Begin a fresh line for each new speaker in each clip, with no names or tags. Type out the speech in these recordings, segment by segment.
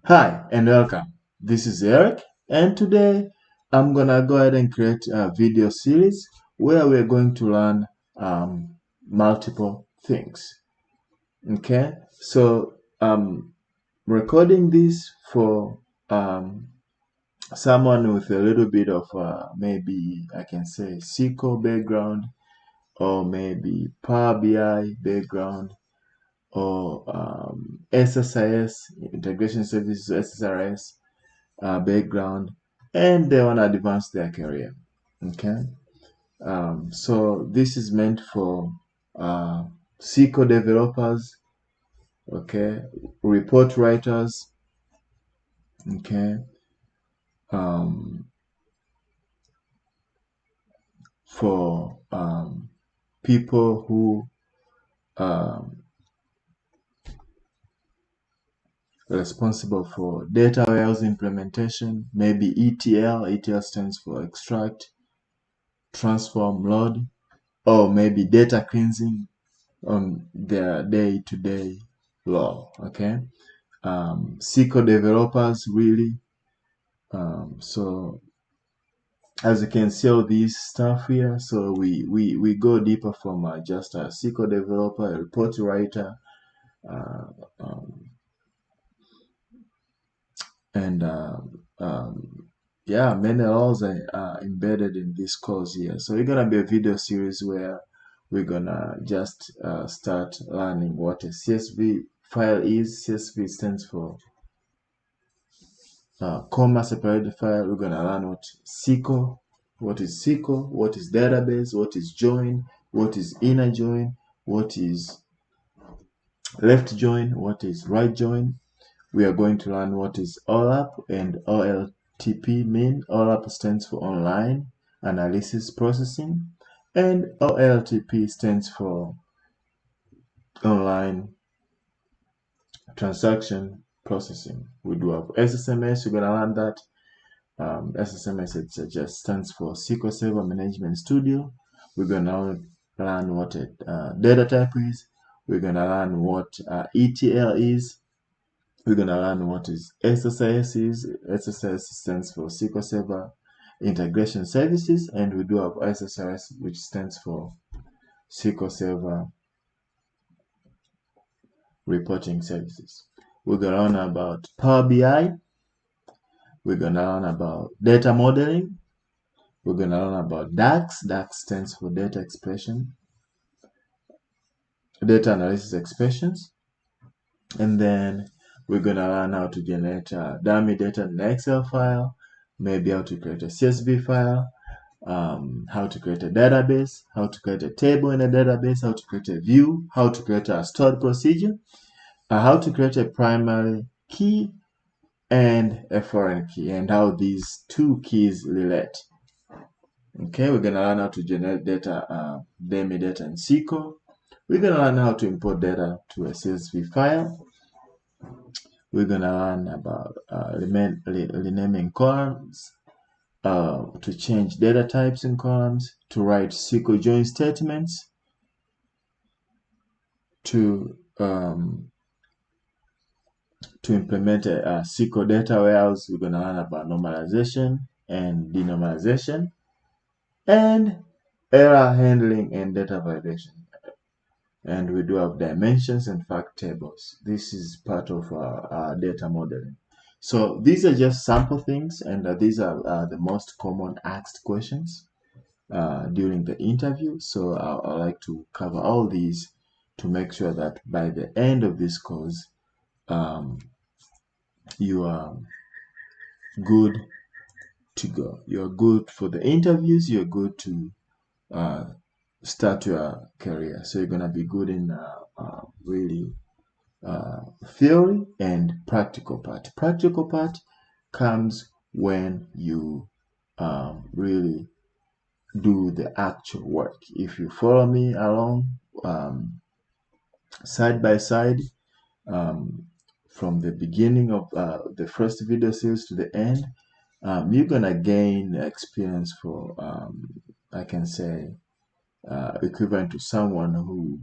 Hi and welcome. This is Eric, and today I'm gonna go ahead and create a video series where we're going to learn multiple things. Okay, so I'm recording this for someone with a little bit of maybe I can say SQL background, or maybe Power BI background, or SSIS, Integration Services, SSRS background, and they want to advance their career. Okay, so this is meant for SQL developers, okay, report writers, okay, um, for people who um, are responsible for data warehouse implementation, maybe ETL. ETL stands for extract, transform, load, or maybe data cleansing on their day-to-day law. Okay, SQL developers really. So as you can see all these stuff here, so we go deeper from just a SQL developer, a report writer, uh, um, and yeah, many laws are embedded in this course here. So it's gonna be a video series where we're gonna just start learning what a CSV file is. CSV stands for comma separated file. We're gonna learn what is SQL, what is database, what is join, what is inner join, what is left join, what is right join. We are going to learn what is OLAP and OLTP mean. OLAP stands for online analysis processing, and OLTP stands for online transaction processing. We do have SSMS. We're gonna learn that. SSMS it just stands for SQL Server Management Studio. We're gonna learn what a data type is. We're gonna learn what ETL is. We're gonna learn what is SSIS is. SSIS stands for SQL Server Integration Services, and we do have SSRS, which stands for SQL Server Reporting Services. We're gonna learn about Power BI. We're gonna learn about data modeling. We're going to learn about DAX. DAX stands for data analysis expressions. And then we're going to learn how to generate dummy data in an Excel file, maybe how to create a CSV file, how to create a database, how to create a table in a database, how to create a view, how to create a stored procedure, how to create a primary key and a foreign key, and how these two keys relate. Okay, we're gonna learn how to generate data, dummy data in SQL. We're gonna learn how to import data to a CSV file. We're gonna learn about renaming columns, to change data types in columns, to write SQL join statements, to implement a SQL data warehouse. We're gonna learn about normalization and denormalization, and error handling and data validation. And we do have dimensions and fact tables. This is part of our data modeling. So these are just sample things, and these are the most common asked questions during the interview. So I like to cover all these to make sure that by the end of this course, you are good to go. You're good for the interviews. You're good to start your career. So you're gonna be good in really theory and practical part. Practical part comes when you really do the actual work. If you follow me along side by side from the beginning of the first video series to the end, you're gonna gain experience for I can say equivalent to someone who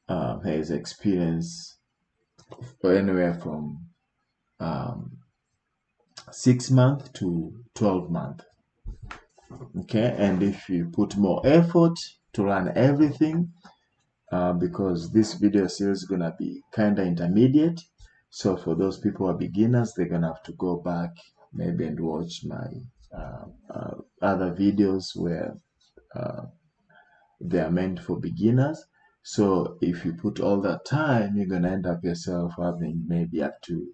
has experience or anywhere from 6 months to 12 months. Okay, and if you put more effort to learn everything, because this video series is gonna be kind of intermediate, so for those people who are beginners, they're gonna have to go back maybe and watch my other videos where they are meant for beginners. So if you put all that time, you're gonna end up yourself having maybe up to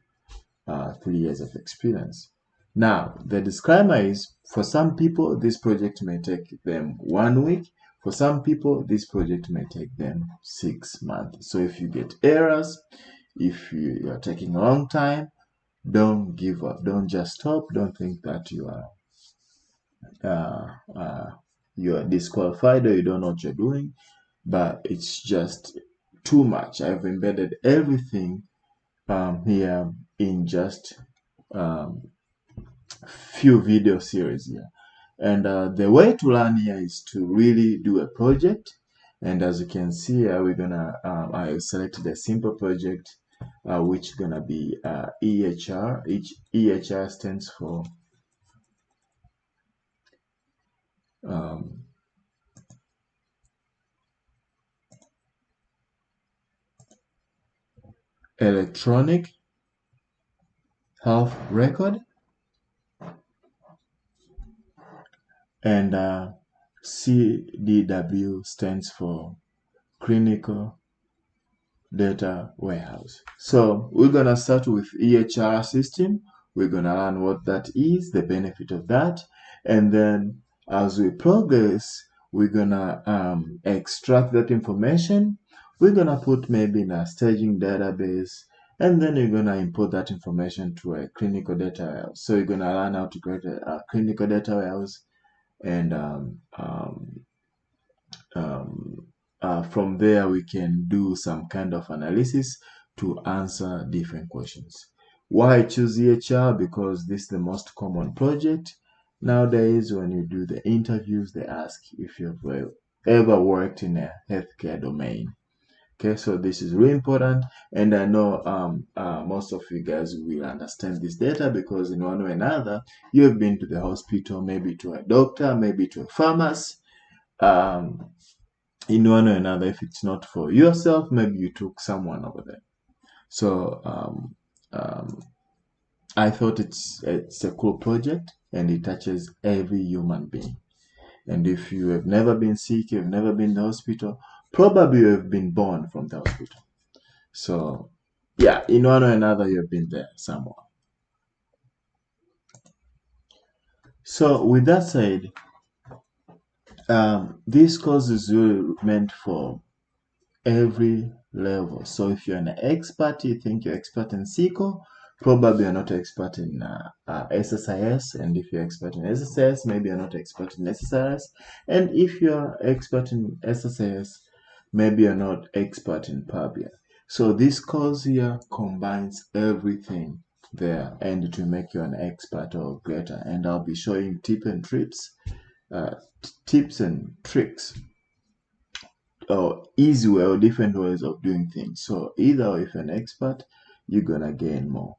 3 years of experience. Now, the disclaimer is, for some people, this project may take them 1 week. For some people, this project may take them 6 months. So if you get errors, if you are taking a long time, don't give up. Don't just stop. Don't think that you are disqualified or you don't know what you're doing. But it's just too much. I've embedded everything here in just few video series here. And the way to learn here is to really do a project. And as you can see here, we're gonna I selected a simple project which is gonna be EHR. EHR stands for electronic health record, and CDW stands for clinical data warehouse. So we're gonna start with EHR system. We're gonna learn what that is, the benefit of that, and then as we progress, we're gonna extract that information. We're gonna put maybe in a staging database, and then you're gonna import that information to a clinical data warehouse. So you're gonna learn how to create a clinical data warehouse, and from there we can do some kind of analysis to answer different questions. Why choose EHR? Because this is the most common project nowadays. When you do the interviews, they ask if you've ever worked in a healthcare domain. Okay, so this is really important, and I know most of you guys will understand this data because in one way or another, you have been to the hospital, maybe to a doctor, maybe to a pharmacist. In one way or another, if it's not for yourself, maybe you took someone over there. So I thought it's a cool project, and it touches every human being. And if you have never been sick, you've never been in the hospital, probably you have been born from the hospital. So yeah, in one way or another, you've been there somewhere. So with that said, this course is really meant for every level. So if you're an expert, you think you're expert in SQL, probably you're not expert in SSIS. And if you're expert in SSAS, maybe you're not expert in SSRS. And if you're expert in SSAS, maybe you're not expert in Power BI. So this course here combines everything there, and to make you an expert or greater. And I'll be showing tips and tricks, or easy way or different ways of doing things. So either if you're an expert, you're gonna gain more.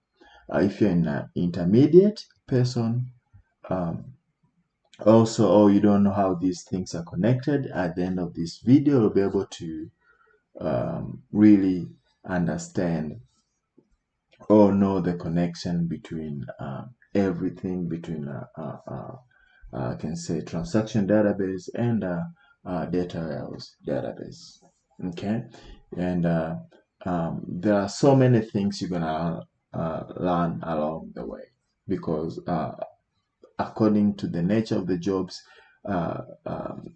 If you're an intermediate person, also, or you don't know how these things are connected, at the end of this video, you'll be able to really understand or know the connection between everything between I can say transaction database and data warehouse database. Okay, and there are so many things you're gonna learn along the way, because according to the nature of the jobs,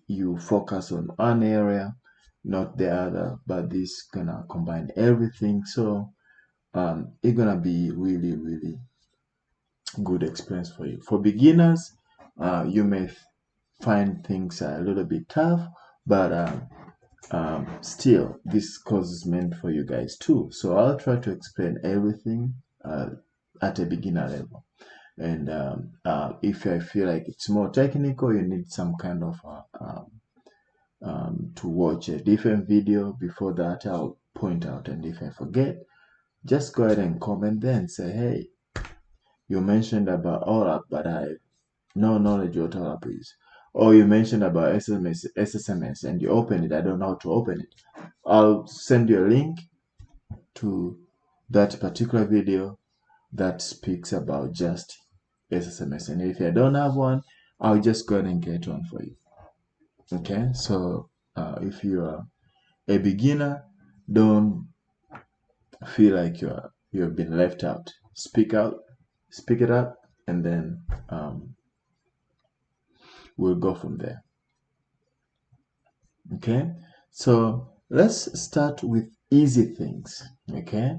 you focus on one area, not the other, but this gonna combine everything. So it's gonna be really, really good experience for you. For beginners, you may find things a little bit tough, but still, this course is meant for you guys too. So I'll try to explain everything at a beginner level. And if I feel like it's more technical, you need some kind of to watch a different video. Before that, I'll point out, and if I forget, just go ahead and comment there and say, hey, you mentioned about OLAP, but I have no knowledge what OLAP is. Or you mentioned about SSMS and you open it, I don't know how to open it. I'll send you a link to that particular video that speaks about just SSMS. And if I don't have one, I'll just go ahead and get one for you. Okay, so if you are a beginner, don't feel like you've been left out. Speak it up, and then we'll go from there. Okay, so let's start with easy things. Okay,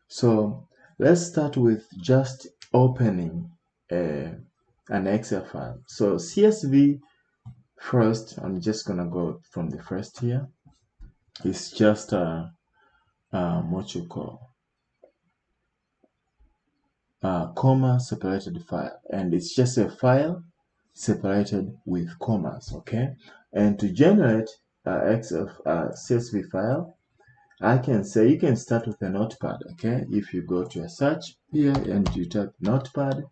so let's start with just opening an Excel file. So CSV first, I'm just gonna go from the first here. It's just what you call comma separated file, and it's just a file separated with commas. Okay, and to generate Excel CSV file, I can say you can start with a notepad. Okay, if you go to a search here and you type notepad,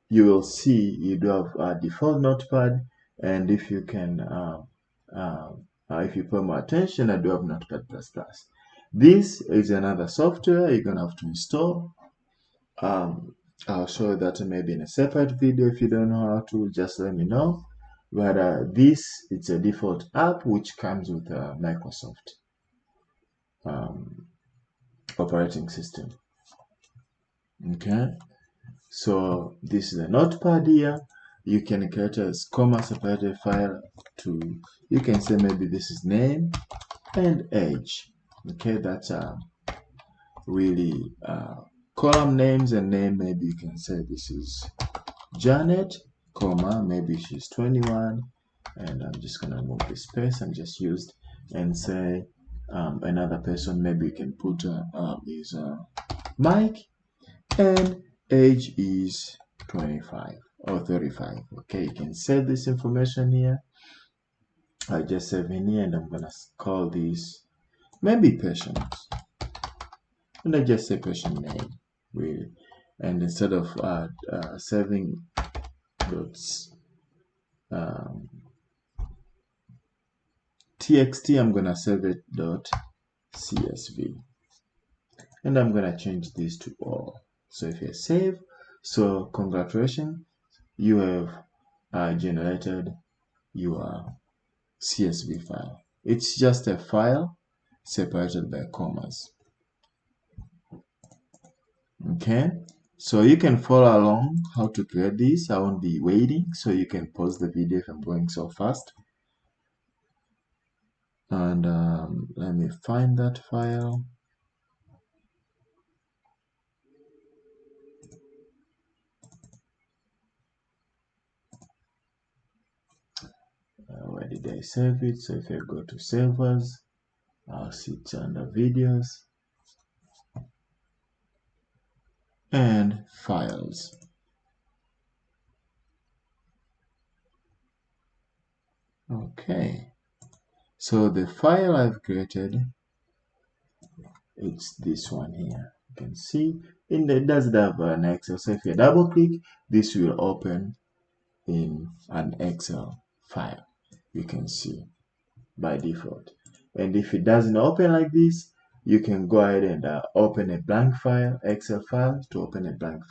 you will see you do have a default notepad, and if you can if you pay more attention, I do have Notepad++. This is another software you're gonna have to install. I'll show you that maybe in a separate video. If you don't know how to, just let me know. But this, it's a default app which comes with a Microsoft operating system. Okay, so this is a notepad here. You can create a comma separated file to, you can say maybe this is name and age. Okay, that's really column names and name. Maybe you can say this is Janet, comma, maybe she's 21, and I'm just gonna remove the space and just used and say another person. Maybe you can put is Mike, and age is 25 or 35. Okay, you can save this information here. I just save in here, and I'm gonna call this maybe patient, and I just say patient name, really. And instead of saving dots txt, I'm gonna save it dot csv, and I'm gonna change this to all. So if you save, so congratulations, you have generated your CSV file. It's just a file separated by commas. Okay, so you can follow along how to create this. I won't be waiting, so you can pause the video if I'm going so fast. And let me find that file. Where did I save it? So if I go to save as, I'll see it under videos and files. Okay, so the file I've created, it's this one here. You can see it does have an Excel. So if you double click, this will open in an Excel file. You can see by default. And if it doesn't open like this, you can go ahead and open a blank file, Excel file. To open a blank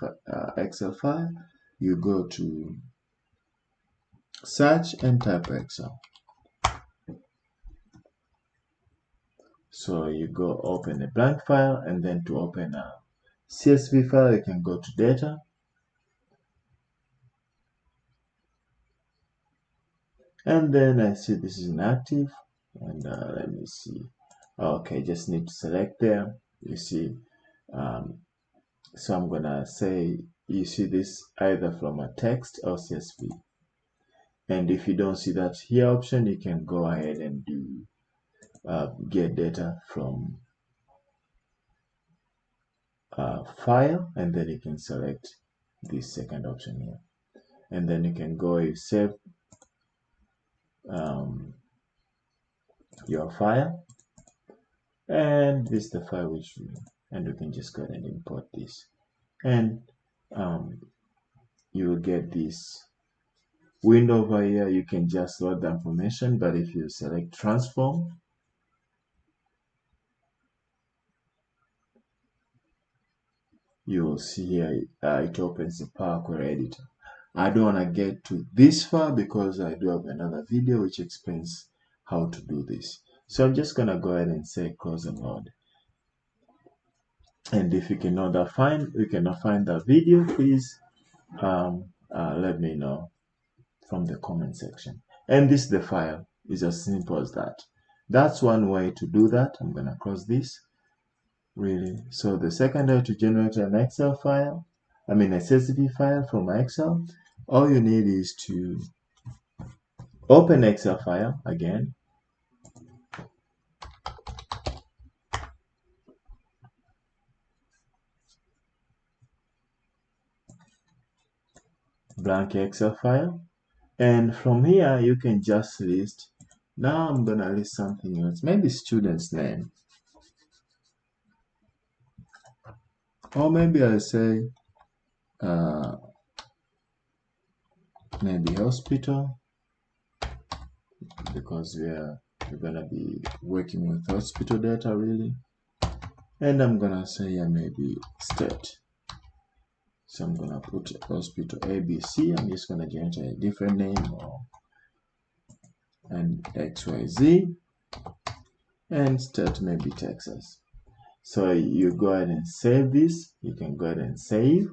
Excel file, you go to search and type Excel. So you go open a blank file, and then to open a CSV file, you can go to data. And then I see this is inactive, and let me see. Okay, just need to select there. You see, so I'm gonna say, you see this either from a text or CSV. And if you don't see that here option, you can go ahead and do get data from file, and then you can select this second option here, and then you can go save your file, and this is the file and we can just go ahead and import this, and you will get this window over here. You can just load the information, but if you select transform, you will see here it opens the Power Query editor. I don't want to get to this far because I do have another video which explains how to do this. So I'm just gonna go ahead and say close and load. And if you cannot find that video, please let me know from the comment section. And this is the file. It's as simple as that. That's one way to do that. I'm gonna close this. Really. So the second way to generate an Excel file, a CSV file from Excel, all you need is to open Excel file again. Blank Excel file. And from here, you can just list. Now I'm going to list something else, maybe student's name. Or maybe I'll say maybe hospital, because we're going to be working with hospital data really. And I'm going to say maybe state. So I'm going to put hospital ABC. I'm just going to generate a different name and XYZ, and state maybe Texas. So you go ahead and save this. You can go ahead and save,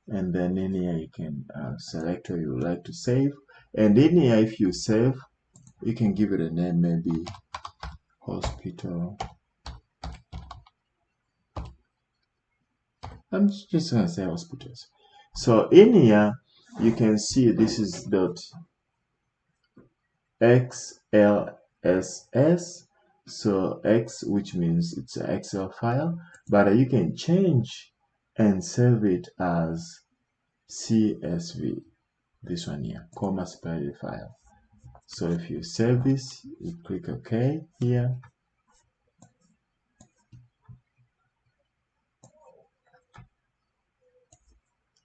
and then in here you can select where you would like to save. And in here, if you save, you can give it a name, maybe hospital. I'm just going to say hospitals. So in here, you can see this is .xlss. So X, which means it's an Excel file, but you can change and save it as CSV. This one here, comma separated file. So if you save this, you click OK here.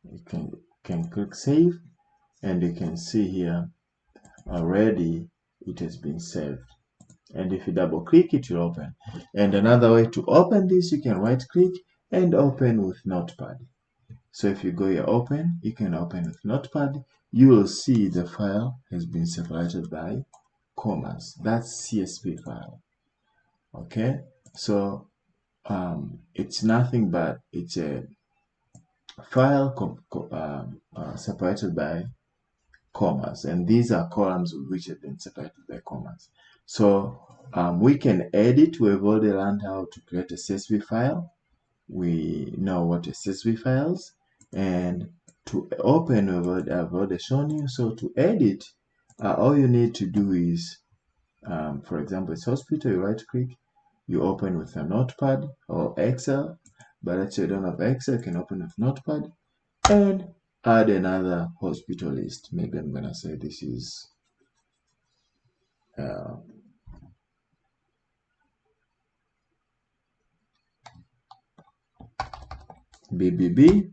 You can click save, and you can see here already it has been saved. And if you double click, it will open. And another way to open this, you can right click and open with Notepad. So if you go here open, you can open with Notepad. You will see the file has been separated by commas. That's CSV file. Okay, so it's nothing but it's a file separated by commas, and these are columns which have been separated by commas. So we can edit. We've already learned how to create a CSV file. We know what a CSV file is, and to open, I've already shown you. So to edit, all you need to do is, for example, it's hospital. You right click, you open with a Notepad or Excel. But let's say you don't have Excel, you can open with Notepad and add another hospital list. Maybe I'm gonna say this is BBB,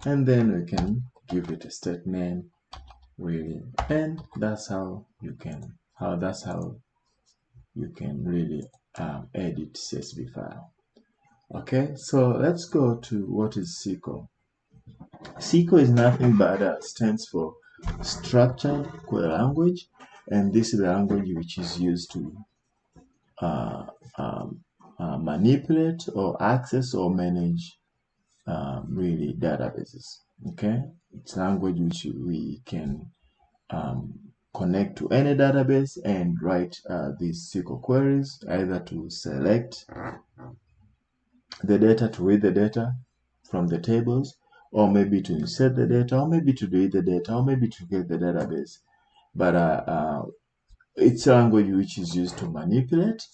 and then we can give it a state name really, and that's how you can really edit CSV file. Okay, so let's go to what is SQL. SQL is nothing but stands for Structured Query Language, and this is the language which is used to manipulate or access or manage really databases. Okay, it's language which we can connect to any database and write these SQL queries, either to select the data, to read the data from the tables, or maybe to insert the data, or maybe to delete the data, or maybe to get the database. But it's a language which is used to manipulate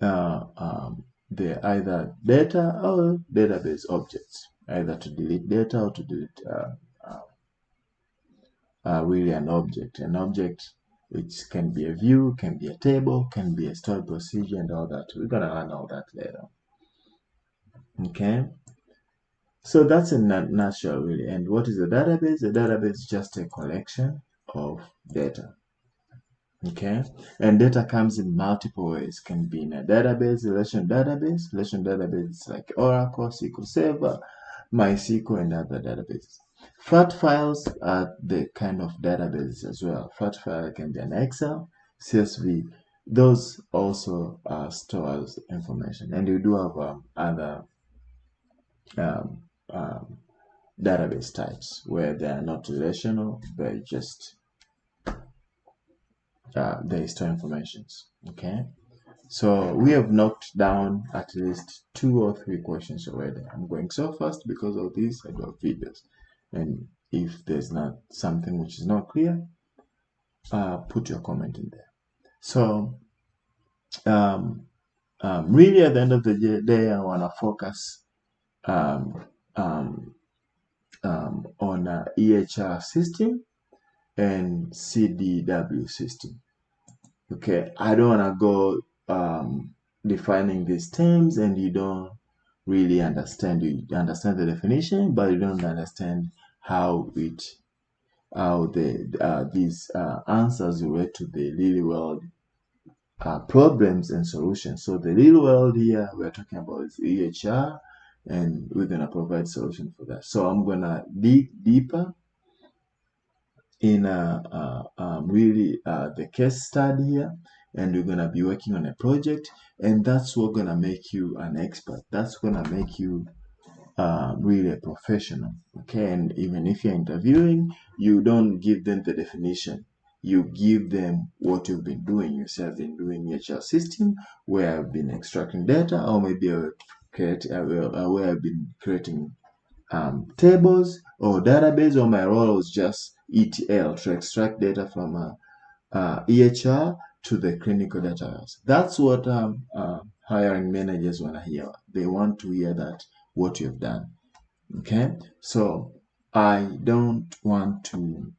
the either data or database objects, either to delete data or to delete really an object. An object which can be a view, can be a table, can be a stored procedure, and all that. We're gonna learn all that later. Okay, so that's in a nutshell, really. And what is a database? A database is just a collection of data. Okay, and data comes in multiple ways. Can be in a database, relational database. Relational database is like Oracle, SQL Server, MySQL, and other databases. Flat files are the kind of database as well. Flat file can be an Excel, CSV. Those also stores information, and you do have other database types where they are not relational, but just they store informations. Okay, so we have knocked down at least 2 or 3 questions already. I'm going so fast because of this. I do have videos, and if there's not something which is not clear, put your comment in there. So really at the end of the day, I want to focus on EHR system and CDW system. Okay, I don't want to go defining these terms and you don't really understand. You understand the definition, but you don't understand how these answers relate to the real world problems and solutions. So the real world here we're talking about is EHR, and we're gonna provide solution for that. So I'm gonna dig deeper in really the case study here, and we're gonna be working on a project, and that's what's gonna make you an expert. That's gonna make you really a professional. Okay, and even if you're interviewing, you don't give them the definition. You give them what you've been doing. You say, I've been doing EHR system where I've been extracting data, or maybe where I've been creating tables or database, or my role was just ETL, to extract data from EHR to the clinical database. That's what hiring managers want to hear. They want to hear that what you've done. Okay, so I don't want to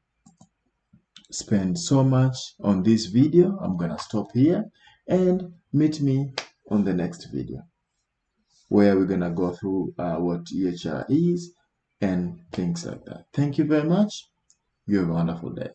spend so much on this video. I'm gonna stop here and meet me on the next video, where we're gonna go through what EHR is and things like that. Thank you very much. You have a wonderful day.